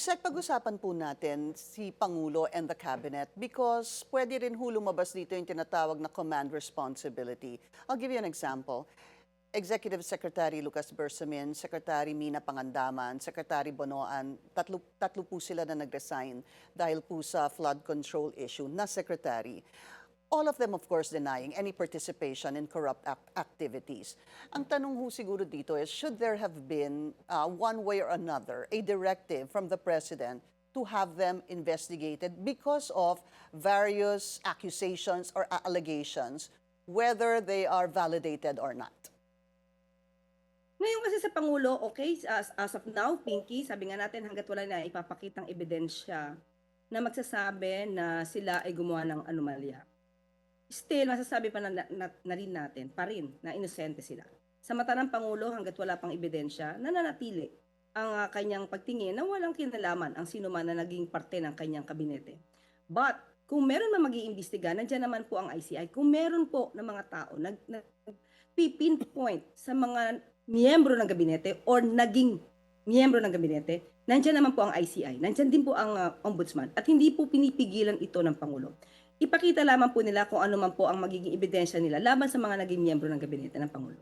Bisek, pag-usapan po natin si Pangulo and the Cabinet because pwede rin lumabas dito yung tinatawag na command responsibility. I'll give you an example. Executive Secretary Lucas Bersamin, Secretary Mina Pangandaman, Secretary Bonoan, tatlo po sila na nag-resign dahil po sa flood control issue na secretary. All of them, of course, denying any participation in corrupt activities. Ang tanong ho siguro dito is, should there have been, one way or another, a directive from the President to have them investigated because of various accusations or allegations, whether they are validated or not? Ngayon kasi sa Pangulo, okay, as of now, Pinky, sabi nga natin hangga't wala na ipapakitang ebidensya na magsasabi na sila ay gumawa ng anomalya. Still, masasabi pa na rin natin, pa rin, na inosente sila. Sa mata ng Pangulo, hangga't wala pang ebidensya, nananatili ang kanyang pagtingin na walang kinalaman ang sino man na naging parte ng kanyang kabinete. But, kung meron man mag-iimbestiga, nandiyan naman po ang ICI. Kung meron po ng mga tao pinpoint sa mga miyembro ng gabinete or naging miyembro ng gabinete, nandiyan naman po ang ICI. Nandiyan din po ang ombudsman. At hindi po pinipigilan ito ng Pangulo. Ipakita lamang po nila kung ano man po ang magiging ebidensya nila laban sa mga naging miyembro ng gabinete ng Pangulo.